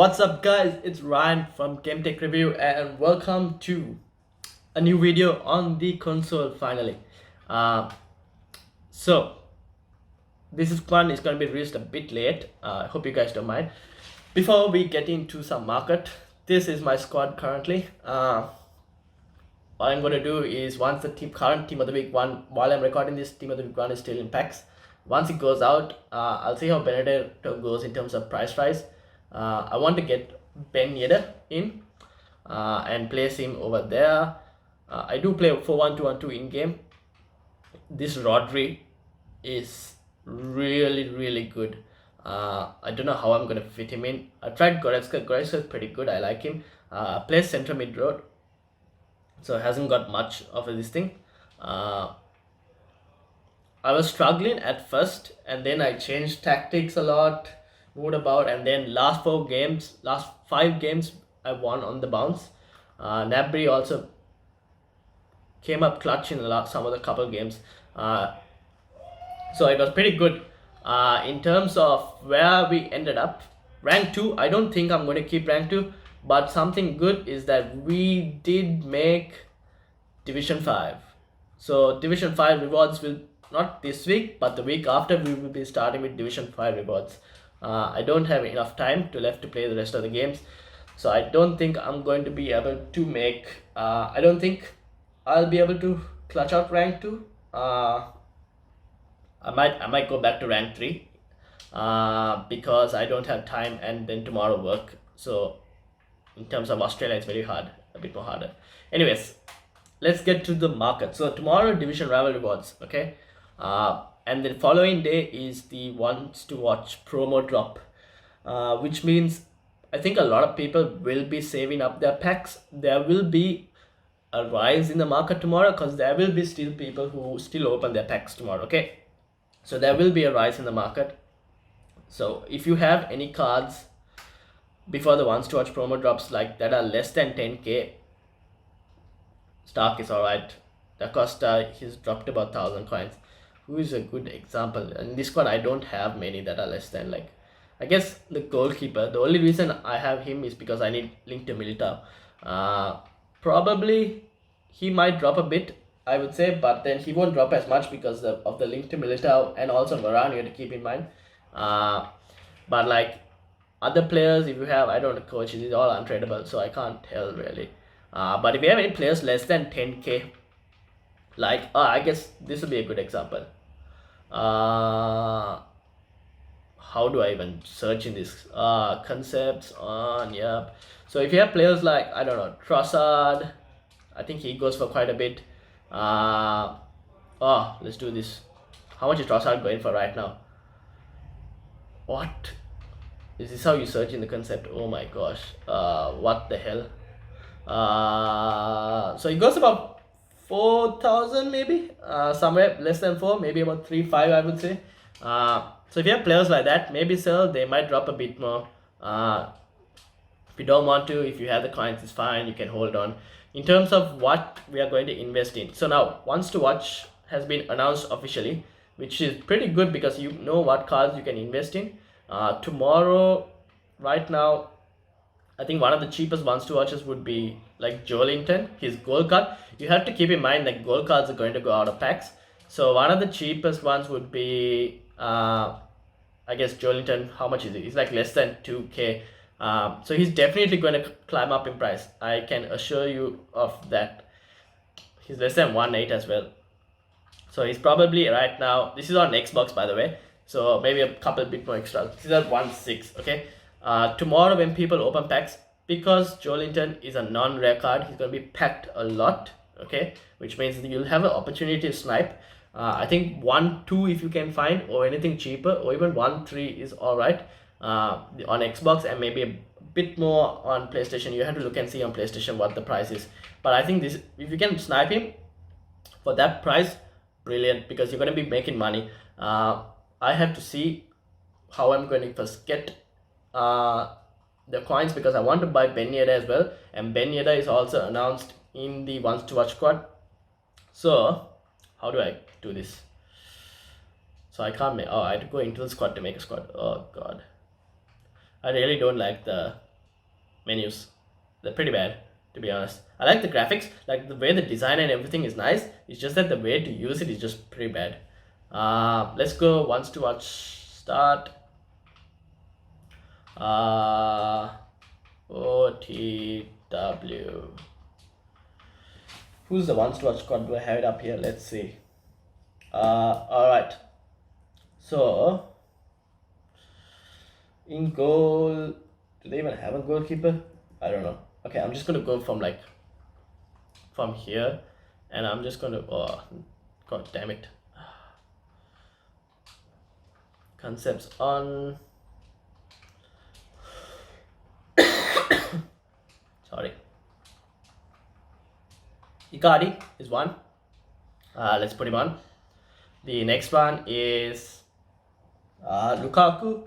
What's up, guys? It's Ryan from Game Tech Review, and welcome to a new video on the console finally. Uh, so, this one is going to be released a bit late. I hope you guys don't mind. Before we get into some market, this is my squad currently. What I'm going to do is once the current team of the week one, while I'm recording this, team of the week one is still in packs. Once it goes out, I'll see how Benedetto goes in terms of price rise. I want to get Ben Yedder in and place him over there. I do play 4-1-2-1-2 in game. This Rodri is really good. I don't know how I'm gonna fit him in. I tried Goretzka. Goretzka is pretty good. I like him. Plays center mid road, so hasn't got much of this thing. I was struggling at first, and then I changed tactics a lot, moved about, and then last 5 games, I won on the bounce. Nabry also came up clutch in some of the couple games, so it was pretty good. In terms of where we ended up, rank 2, I don't think I'm going to keep rank 2, but something good is that we did make Division 5. So Division 5 rewards will not this week, but the week after we will be starting with Division 5 rewards. I don't have enough time left to play the rest of the games, so I don't think I'm going to be able to make. I don't think I'll be able to clutch out rank 2. I might go back to rank 3 because I don't have time, and then tomorrow work. So in terms of Australia, it's very hard, a bit more harder. Anyways, let's get to the market. So tomorrow, Division Rival rewards, okay? And the following day is the ones to watch promo drop, which means I think a lot of people will be saving up their packs. There will be a rise in the market tomorrow because there will be still people who still open their packs tomorrow, okay? So there will be a rise in the market. So if you have any cards before the ones to watch promo drops like that are less than 10k, Stark is alright. Da Costa, he's dropped about 1,000 coins. Who is a good example? In this squad, I don't have many that are less than, like, I guess the goalkeeper. The only reason I have him is because I need link to Militao. Probably he might drop a bit, I would say, but then he won't drop as much because of the link to Militao and also Varane, you have to keep in mind. But like other players, if you have, I don't know, coaches, it's all untradeable, so I can't tell really. But if you have any players less than 10k, like I guess this would be a good example. How do I even search in this concepts on? Yep. So if you have players like, I don't know, Trossard, I think he goes for quite a bit. Let's do this. How much is Trossard going for right now? What is this? How you search in the concept? Oh my gosh, what the hell? So it goes about 4,000 maybe, somewhere less than 4, maybe about 3-5 I would say. So if you have players like that, maybe sell, they might drop a bit more. If you don't want to, if you have the coins, it's fine, you can hold on. In terms of what we are going to invest in, so now Ones to Watch has been announced officially, which is pretty good because you know what cards you can invest in. Tomorrow, right now, I think one of the cheapest ones to watches would be like Joelinton, his gold card. You have to keep in mind that gold cards are going to go out of packs. So one of the cheapest ones would be, I guess Joelinton. How much is it? It's like less than 2k. So he's definitely going to climb up in price. I can assure you of that. He's less than 1.8 as well. So he's probably right now, this is on Xbox by the way, so maybe a couple bit more extra. This is at 1.6, okay? Tomorrow when people open packs, because Joelinton is a non-rare card, he's going to be packed a lot, okay? Which means you'll have an opportunity to snipe. I think 1-2 if you can find, or anything cheaper, or even 1-3 is alright on Xbox, and maybe a bit more on PlayStation. You have to look and see on PlayStation what the price is. But I think this, if you can snipe him for that price, brilliant, because you're going to be making money. I have to see how I'm going to first get the coins because I want to buy Ben Yedder as well, and Ben Yedder is also announced in the Ones to Watch squad. So how do I do this? So I can't make, I have to go into the squad to make a squad. Oh god, I really don't like the menus. They're pretty bad, to be honest. I like the graphics, like the way the design and everything is nice. It's just that the way to use it is just pretty bad. Let's go once to watch start. OTW. Who's the ones to watch squad? Do I have it up here? Let's see. All right. So in goal, do they even have a goalkeeper? I don't know. Okay, I'm just gonna go from here, and I'm just gonna. Oh, god damn it! Concepts on. Sorry. Icardi is one. Let's put him on. The next one is Lukaku.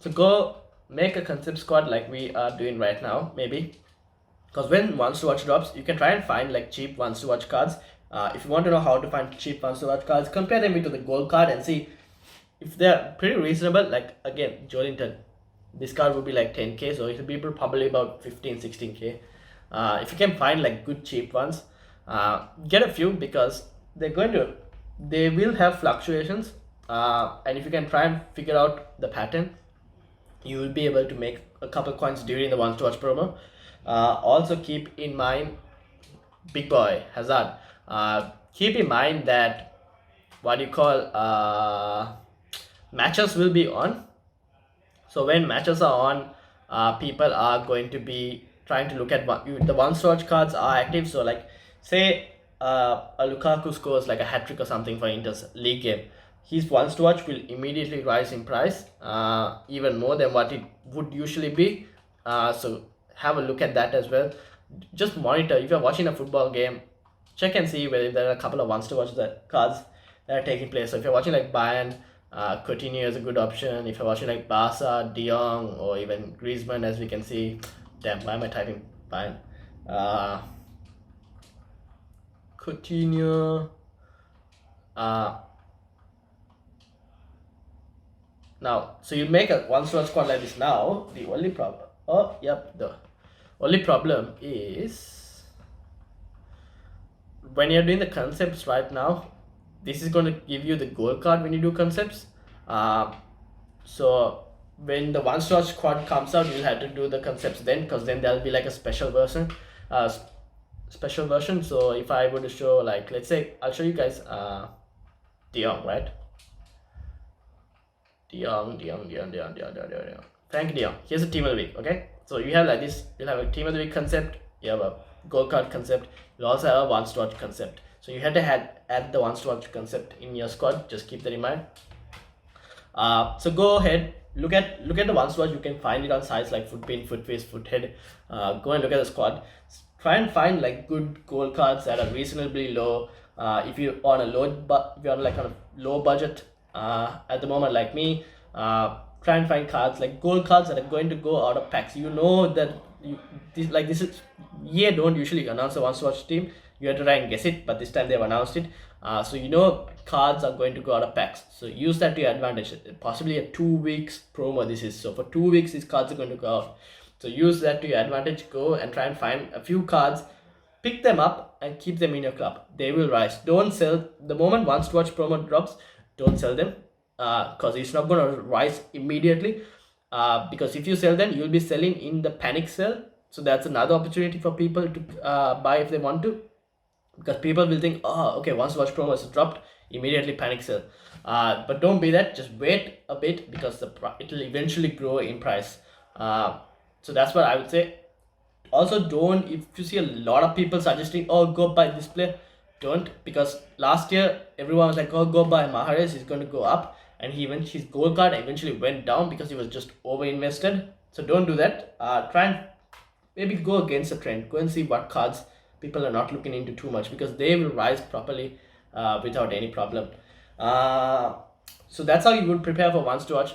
So go make a concept squad like we are doing right now, maybe. Because when Wants to Watch drops, you can try and find like cheap Wants to Watch cards. If you want to know how to find cheap Wants to Watch cards, compare them with the gold card and see if they're pretty reasonable. Like again, Jolinton, this card would be like 10k, so it will be probably about 15-16k. If you can find like good cheap ones, get a few, because they will have fluctuations, and if you can try and figure out the pattern, you will be able to make a couple coins during the Wants to Watch promo. Also keep in mind big boy Hazard. Keep in mind that what you call matches will be on. So when matches are on, people are going to be trying to look at the Wants to Watch cards are active. So like say a Lukaku scores like a hat trick or something for Inter's league game, his Wants to Watch will immediately rise in price, even more than what it would usually be. So have a look at that as well. Just monitor if you're watching a football game, check and see whether there are a couple of Wants to Watch cards that are taking place. So if you're watching like Bayern, Coutinho is a good option. If you're watching like Barca, De Jong, or even Griezmann, as we can see. Damn, why am I typing Bayern? Coutinho. Now, so you make a Wants to Watch squad like this now. The only problem. Oh, yep. The only problem is when you're doing the concepts right now, this is going to give you the gold card when you do concepts. So when the Wants to Watch squad comes out, you'll have to do the concepts then, because then there'll be like a special version. So if I were to show, like, let's say I'll show you guys De Jong, right? De Jong. Frank De Jong. Here's a team of the week. Okay, so you have like this. You'll have a team of the week concept. You have a gold card concept. You'll also have a Wants to Watch concept. So you have to add the Wants to Watch concept in your squad. Just keep that in mind. So go ahead, look at the Wants to Watch. You can find it on sites like Footpin, Footface, Foothead. Go and look at the squad. Try and find like good gold cards that are reasonably low. If you're on a low budget at the moment, like me, try and find cards like gold cards that are going to go out of packs. You know that this is don't usually announce a Wants to Watch team. You have to try and guess it, but this time they've announced it. So you know cards are going to go out of packs. So use that to your advantage. Possibly a 2 weeks promo this is. So for 2 weeks these cards are going to go out. So use that to your advantage. Go and try and find a few cards, pick them up and keep them in your club. They will rise. Don't sell the moment Wants to Watch promo drops. Don't sell them, because it's not going to rise immediately. Because if you sell them, you'll be selling in the panic sell. So that's another opportunity for people to buy if they want to, because people will think, oh, okay, Wants to Watch promo has dropped, immediately panic sell. But don't be that. Just wait a bit, because it will eventually grow in price. So that's what I would say. Also, don't, if you see a lot of people suggesting, oh, go buy this player, don't, because last year everyone was like, oh, go buy Mahrez, he's going to go up, and his gold card eventually went down because he was just over invested. So don't do that. Try and maybe go against the trend. Go and see what cards people are not looking into too much, because they will rise properly without any problem. So that's how you would prepare for Wants to Watch.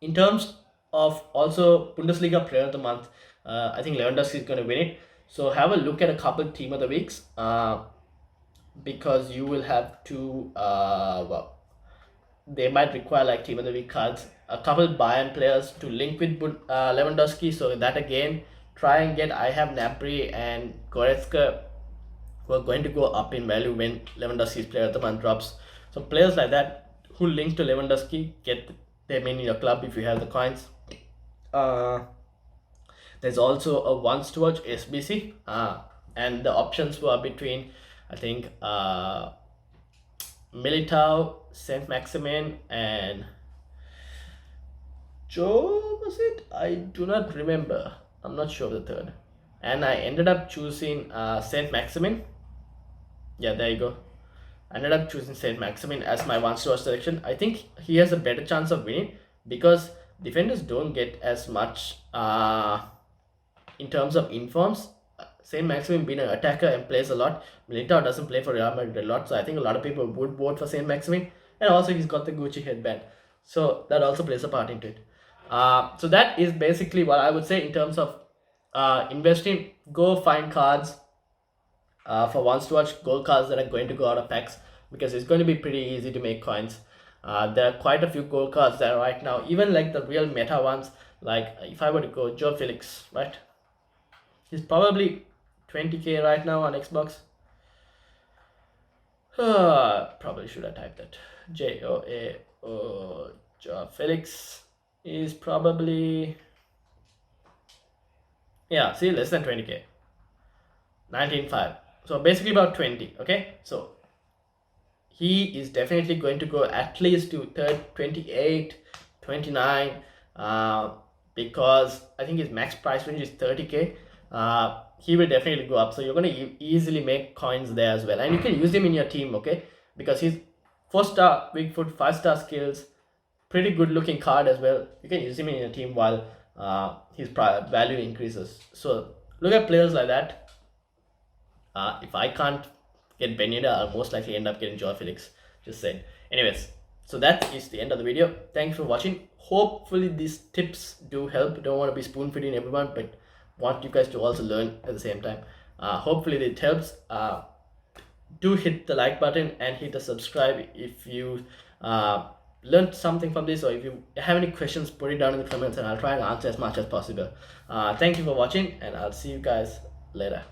In terms of also Bundesliga Player of the Month, I think Lewandowski is going to win it. So have a look at a couple Team of the Weeks, because you will have to they might require like team of the week cards, a couple Bayern players to link with Lewandowski. So that again, try and get. I have Gnabry and Goretzka who are going to go up in value when Lewandowski's player of the month drops. So players like that who link to Lewandowski, get them in your club if you have the coins. There's also a once to watch SBC, and the options were between, I think, Militao, Saint Maximin, and Joe, was it? I do not remember. I'm not sure of the third. And I ended up choosing Saint Maximin. Yeah, there you go. I ended up choosing Saint Maximin as my one store selection. I think he has a better chance of winning because defenders don't get as much in terms of informs. Saint Maximin being an attacker and plays a lot. Militao doesn't play for Real Madrid a lot, so I think a lot of people would vote for Saint Maximin. And also he's got the Gucci headband, so that also plays a part into it. So that is basically what I would say in terms of investing. Go find cards for once to watch, gold cards that are going to go out of packs, because it's going to be pretty easy to make coins. There are quite a few gold cards there right now, even like the real meta ones. Like if I were to go Joe Felix, right? He's probably 20k right now on Xbox. Probably should have typed that. Joe Felix is probably, yeah, see, less than 20k. 19.5. So basically about 20. Okay, so he is definitely going to go at least to 28, 29, because I think his max price range is 30k. He will definitely go up, so you're going to easily make coins there as well, and you can use him in your team, okay, because he's 4-star weak foot, 5-star skills, pretty good looking card as well. You can use him in your team while his value increases. So look at players like that. If I can't get Ben Yedder, I'll most likely end up getting Joao Felix. Just saying. Anyways, so that is the end of the video. Thanks for watching. Hopefully these tips do help. Don't want to be spoon feeding everyone, but want you guys to also learn at the same time. Hopefully it helps. Do hit the like button and hit the subscribe if you learned something from this, or if you have any questions, put it down in the comments and I'll try and answer as much as possible. Thank you for watching, and I'll see you guys later.